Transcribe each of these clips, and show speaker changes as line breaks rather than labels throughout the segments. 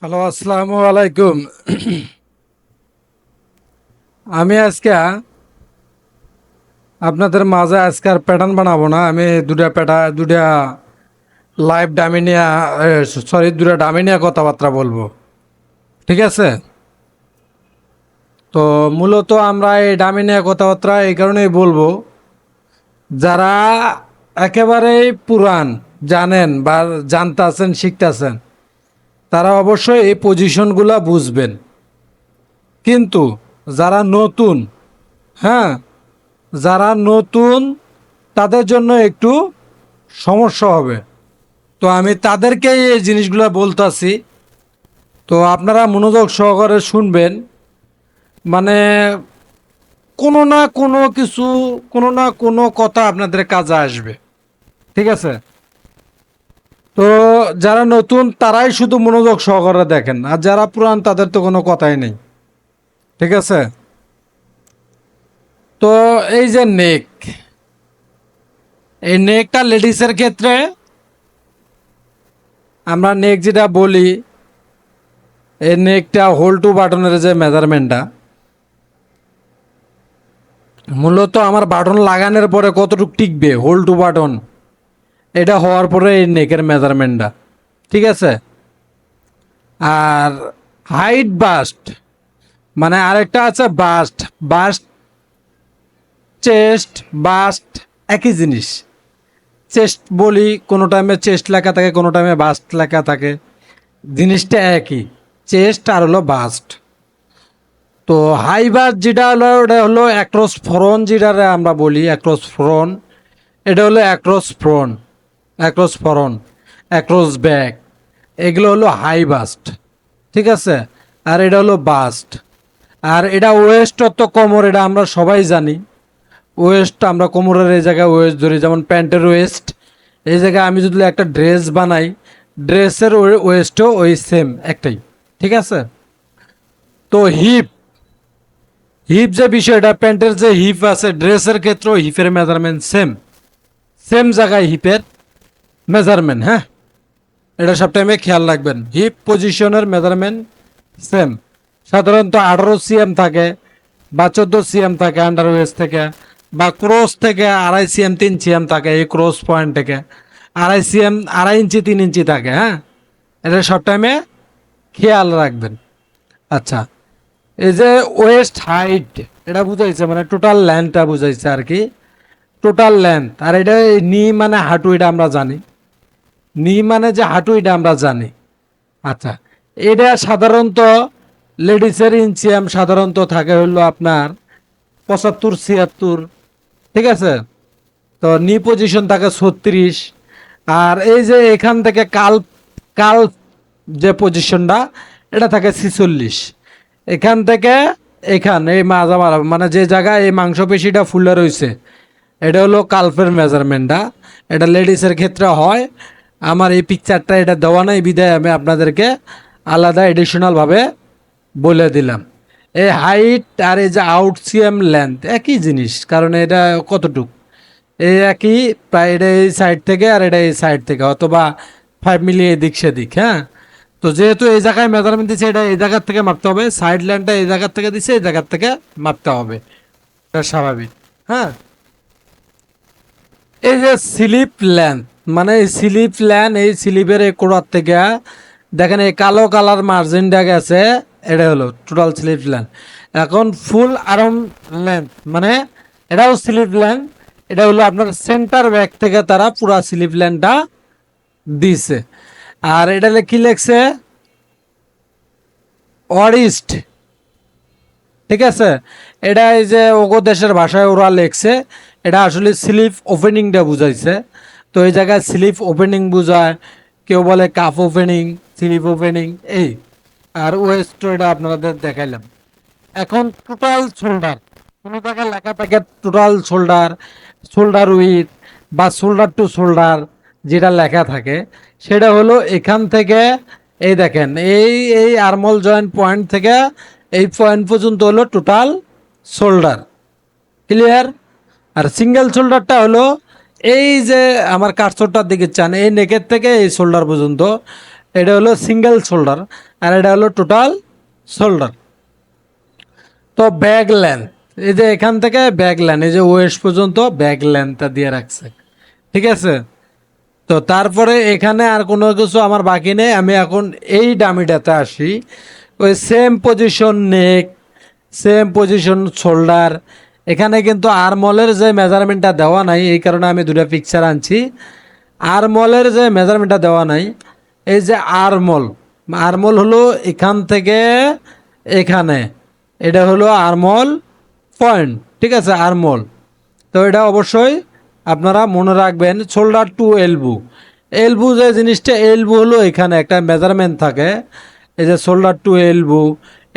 Hello, আসসালামু আলাইকুম। আমি আজকে আপনাদের মাঝে আজকে আর প্যাটার্ন বানাবো না। আমি দুটা লাইভ ডামি নিয়ে, সরি, দুটা ডামি নিয়ে কথাবার্তা বলবো। ঠিক আছে? তো মূলত আমরা এই ডামি নিয়ে কথাবার্তা এই কারণেই বলবো, যারা একেবারেই পুরান জানেন বা জানতেছেন, শিখতেছেন, তারা অবশ্যই এই পজিশনগুলা বুঝবেন। কিন্তু যারা নতুন, হ্যাঁ, যারা নতুন তাদের জন্য একটু সমস্যা হবে। তো আমি তাদেরকেই এই জিনিসগুলো বলতাছি। তো আপনারা মনোযোগ সহকারে শুনবেন। মানে কোনো না কোনো কিছু, কোনো না কোনো কথা আপনাদের কাজে আসবে। ঠিক আছে? তো যারা নতুন তারাই শুধু মনোযোগ সহকারে দেখেন, আর যারা পুরান তাদের তো কোনো কথাই নেই। ঠিক আছে? তো এই যে নেক, এই নেকটা লেডিসের ক্ষেত্রে আমরা নেক যেটা বলি, এই নেকটা হোল টু বাটনের যে মেজারমেন্টটা, মূলত আমার বাটন লাগানোর পরে কতটুকু টিকবে হোল টু বাটন, এটা হওয়ার পরে এই নেকের মেজারমেন্টটা। ঠিক আছে? আর হাইট বাস্ট, মানে আরেকটা আছে বাস্ট। বাস্ট, চেস্ট, বাস্ট একই জিনিস। চেস্ট বলি, কোনো টাইমে চেস্ট লেখা থাকে, কোনো টাইমে বাস্ট লেখা থাকে, জিনিসটা একই। চেস্ট আর হলো বাস্ট। তো হাই বাস্ট যেটা হলো, ওটা হলো অ্যাক্রস ফ্রন, যেটা আমরা বলি অ্যাক্রস ফ্রন। এটা হলো অ্যাক্রস ফ্রন, অ্যাক্রস ফরন, অ্যাক্রস ব্যাক, এগুলো হলো হাই বাস্ট। ঠিক আছে? আর এটা হলো বাস্ট। আর এটা ওয়েস্ট তো কোমর, এটা আমরা সবাই জানি। ওয়েস্ট আমরা কোমরের এই জায়গায় ওয়েস্ট ধরি, যেমন প্যান্টের ওয়েস্ট। এই জায়গায় আমি যদি একটা ড্রেস বানাই, ড্রেসের ওয়েস্টও ওই সেম একটাই। ঠিক আছে? তো হিপ, হিপ যে বিষয়টা, প্যান্টের যে হিপ আছে, ড্রেসের ক্ষেত্রেও হিপের মেজারমেন্ট সেম। সেম জায়গায় হিপের মেজারমেন্ট, হ্যাঁ, এটা সব টাইমে খেয়াল রাখবেন। হিপ পজিশনের মেজারমেন্ট সেম। সাধারণত 18 সিএম থাকে বা 14 সিএম থাকে আন্ডার ওয়েস্ট থেকে, বা ক্রস থেকে 2.5 সিএম 3 সিএম থাকে, এই ক্রস পয়েন্ট থেকে 2.5 সিএম 2.5 ইঞ্চি 3 ইঞ্চি থাকে, হ্যাঁ, এটা সব টাইমে খেয়াল রাখবেন। আচ্ছা, এই যে ওয়েস্ট হাইট, এটা বুঝাইছে মানে টোটাল লেন্থটা বুঝাইছে আর কি, টোটাল লেন্থ। আর এটা নি মানে হাঁটু, এটা আমরা জানি। নি মানে যে হাঁটু, এটা আমরা জানি। আচ্ছা, এটা সাধারণত লেডিসের ইঞ্চিয়াম সাধারণত থাকে হলো আপনার 75 76। ঠিক আছে? তো নি পজিশন থাকে 36। আর এই যে এখান থেকে কাল, কাল যে পজিশনটা, এটা থাকে 46। এখান থেকে এখান এই মাঝামারা, মানে যে জায়গায় এই মাংসপেশিটা ফুলে রয়েছে, এটা হলো কালফের মেজারমেন্টটা। এটা লেডিসের ক্ষেত্রে হয়। আমার এই পিকচারটা এটা দেওয়া নাই বিদায় আমি আপনাদেরকে আলাদা এডিশনালভাবে বলে দিলাম। এই হাইট আর এই যে আউট সিএম লেন্থ একই জিনিস, কারণ এটা কতটুক, এই একই প্রায়। এটা এই সাইড থেকে আর এটা এই সাইড থেকে, অথবা 5 মিলি এদিক সেদিক, হ্যাঁ। তো যেহেতু এই জায়গায় মেজারমেন্ট দিচ্ছে, এটা এই জায়গার থেকে মাপতে হবে। সাইড ল্যান্ডটা এই জায়গার থেকে দিচ্ছে, এই জায়গার থেকে মাপতে হবে। এটা স্বাভাবিক, হ্যাঁ। এই যে স্লিপ ল্যান্থ, মানে এই স্লিপ ল্যান্থ, এই স্লিপের এই কোড়ার থেকে দেখেন এই কালো কালার মার্জিনটা গেছে, এটা হলো টোটাল স্লিপ ল্যান্থ। এখন ফুল আর্ম লেন্থ, মানে এটাও স্লিপ ল্যান্থ। এটা হলো আপনার সেন্টার ব্যাক থেকে তারা পুরা স্লিপ ল্যান্থটা দিছে। আর এটা কি লেখছে, অরিস্ট। ঠিক আছে? এটা এই যে ওগো দেশের ভাষায় ওরা লেখছে, এটা আসলে স্লিপ ওপেনিংটা বুঝাইছে। তো এই জায়গায় স্লিপ ওপেনিং বুঝায়, কেউ বলে কাফ ওপেনিং, স্লিপ ওপেনিং, এই। আর ওয়েস্ট এটা আপনাদের দেখাইলাম। এখন টোটাল শোল্ডার, কোনো জায়গায় লেখা থাকে টোটাল শোল্ডার, শোল্ডার উইথ বা শোল্ডার টু শোল্ডার, যেটা লেখা থাকে সেটা হলো এখান থেকে, এই দেখেন এই এই আর্মল জয়েন্ট পয়েন্ট থেকে এই পয়েন্ট পর্যন্ত হলো টোটাল শোল্ডার। ক্লিয়ার? আর সিঙ্গেল শোল্ডারটা হলো এই যে আমার কাটছরটার দিকে চান, এই নেকের থেকে এই শোল্ডার পর্যন্ত, এটা হলো সিঙ্গেল শোল্ডার, আর এটা হলো টোটাল শোল্ডার। তো ব্যাক লেন্থ, এই যে এখান থেকে ব্যাক লেন্থ, এই যে ওয়েস্ট পর্যন্ত ব্যাক লেন্থটা দিয়ে রাখছে, ঠিক আছে। তো তারপরে এখানে আর কোনো কিছু আমার বাকি নেই, আমি এখন এই ডামিটাতে আসি। ওই সেম পজিশন নেক, সেম পজিশন শোল্ডার। এখানে কিন্তু আরমলের যে মেজারমেন্টটা দেওয়া নাই, এই কারণে আমি দুটো পিকচার আনছি। আরমলের যে মেজারমেন্টটা দেওয়া নাই, এই যে আরমল, আরমল হলো এখান থেকে এখানে, এটা হলো আরমল পয়েন্ট, ঠিক আছে, আরমল। তো এটা অবশ্যই আপনারা মনে রাখবেন। শোল্ডার টু এলবু, এলবু যে জিনিসটা, এলবু হলো এখানে একটা মেজারমেন্ট থাকে, এই যে শোল্ডার টু এলবু,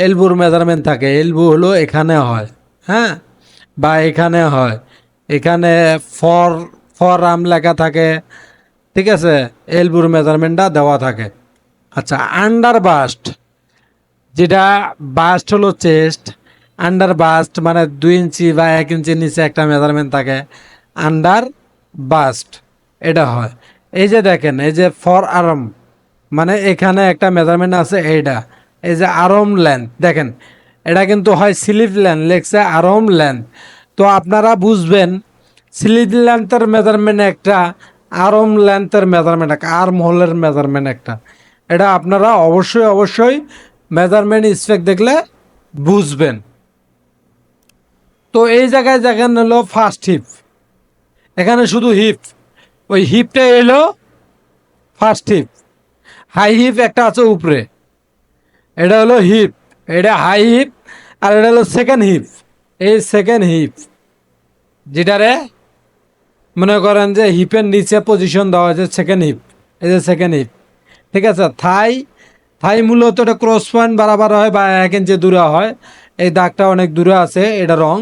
এলবুর মেজারমেন্ট থাকে, এলবু হলো এখানে হয়, হ্যাঁ, বা এখানে হয়, এখানে ফর ফর আর্ম লেখা থাকে, ঠিক আছে, এলবুর মেজারমেন্টটা দেওয়া থাকে। আচ্ছা, আন্ডার বাস্ট, যেটা বাস্ট হলো চেস্ট, আন্ডার বাস্ট মানে 2 ইঞ্চি বা 1 ইঞ্চির নিচে একটা মেজারমেন্ট থাকে, আন্ডার বাস্ট এটা হয়। এই যে দেখেন, এই যে ফর আর্ম মানে এখানে একটা মেজারমেন্ট আছে এইটা, এই যে আর্ম লেন্থ দেখেন, এটা কিন্তু হয় স্লিভ লেন্থ, লেখছে আর্ম লেন্থ। তো আপনারা বুঝবেন স্লিভ লেন্থের মেজারমেন্ট একটা, আর্ম লেন্থের মেজারমেন্ট একটা, আর্ম হোলের মেজারমেন্ট একটা। এটা আপনারা অবশ্যই অবশ্যই মেজারমেন্ট স্পেক দেখলে বুঝবেন। তো এই জায়গায় দেখেন হলো ফার্স্ট হিপ, এখানে শুধু হিপ, ওই হিপটা এলো ফার্স্ট হিপ। হাই হিপ একটা আছে উপরে, এটা হলো হিপ, এটা হাই হিপ, আর এটা হলো সেকেন্ড হিপ। এই সেকেন্ড হিপ যেটারে মনে করেন যে হিপের নিচে পজিশন দেওয়া হয়েছে, সেকেন্ড হিপ, এই যে সেকেন্ড হিপ, ঠিক আছে। থাই, থাই মূলত এটা ক্রস পয়েন্ট বাড়াবার হয় বা 1 ইঞ্চি দূরে হয়, এই দাগটা অনেক দূরে আছে, এটা রং।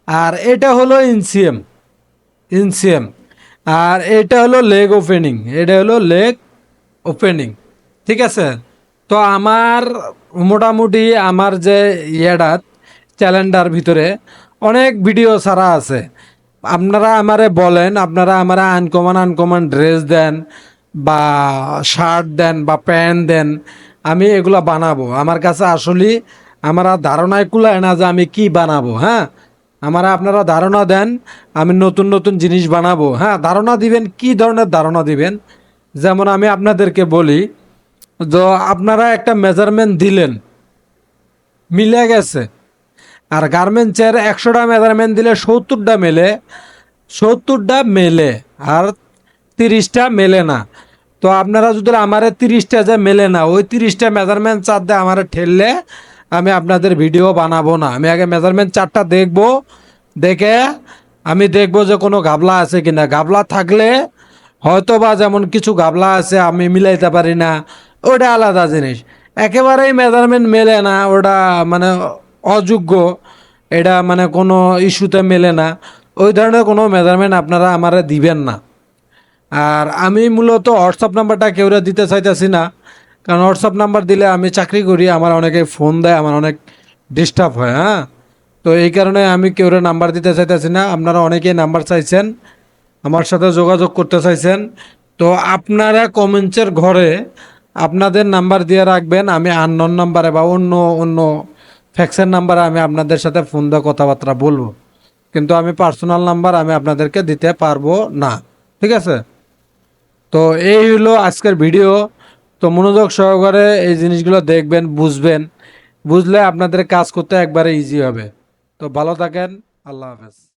আর এটা হলো ইনসিএম, ইনসিএম। আর এটা হলো লেগ ওপেনিং, এটা হলো লেগ ওপেনিং, ঠিক আছে। তো আমার মোটামুটি আমার যে ইয়েটা চ্যালেঞ্জার ভিতরে অনেক ভিডিও ছাড়া আছে। আপনারা আমারে বলেন, আপনারা আমারে আনকমন আনকমন ড্রেস দেন বা শার্ট দেন বা প্যান্ট দেন, আমি এগুলো বানাবো। আমার কাছে আসলে আমার ধারণায় কুলায় না যে আমি কি বানাবো, হ্যাঁ। আমারা আপনারা ধারণা দেন, আমি নতুন নতুন জিনিস বানাবো, হ্যাঁ। ধারণা দিবেন, কি ধরনের ধারণা দিবেন। যেমন আমি আপনাদেরকে বলি, তো আপনারা একটা মেজারমেন্ট দিলেন, মিলে গেছে, আর গার্মেন্টসের 100টা মেজারমেন্ট দিলে 70টা মেলে, 70টা মেলে, আর 30টা মেলে না। তো আপনারা যদি আমারে 30টা যে মেলে না, ওই 30টা মেজারমেন্ট চার দিয়ে আমারে ঠেললে আমি আপনাদের ভিডিও বানাবো না। আমি আগে মেজারমেন্ট চারটা দেখব, দেখে আমি দেখব যে কোনো গাবলা আছে কিনা। গাবলা থাকলে হয়তো বা, যেমন কিছু গাবলা আছে আমি মিলাইতে পারি না, ওটা আলাদা জিনিস। একেবারেই মেজারমেন্ট মেলে না, ওটা মানে অযোগ্য, এটা মানে কোনো ইস্যুতে মেলে না, ওই ধরনের কোনো মেজারমেন্ট আপনারা আমারে দিবেন না। আর আমি মূলত হোয়াটসঅ্যাপ নাম্বারটা কেউরে দিতে চাইতেছি না, কারণ হোয়াটসঅ্যাপ নাম্বার দিলে আমি চাকরি করি, আমার অনেকে ফোন দেয়, আমার অনেক ডিস্টার্ব হয়, হ্যাঁ। তো এই কারণে আমি কেউরে নাম্বার দিতে চাইতেছি না। আপনারা অনেকেই নাম্বার চাইছেন, আমার সাথে যোগাযোগ করতে চাইছেন। তো আপনারা কমেন্টসের ঘরে আপনাদের নাম্বার দিয়ে রাখবেন, আমি আননোন নাম্বারে বা অন্য অন্য ফ্যাক্সের নাম্বারে আমি আপনাদের সাথে ফোন দিয়ে কথাবার্তা বলবো, কিন্তু আমি পার্সোনাল নাম্বার আমি আপনাদেরকে দিতে পারবো না, ঠিক আছে। তো এই হলো আজকের ভিডিও। তো মনোযোগ সহকারে এই জিনিসগুলো দেখবেন, বুঝবেন, বুঝলে আপনাদের কাজ করতে একবারে ইজি হবে। তো ভালো থাকেন, আল্লাহ হাফেজ।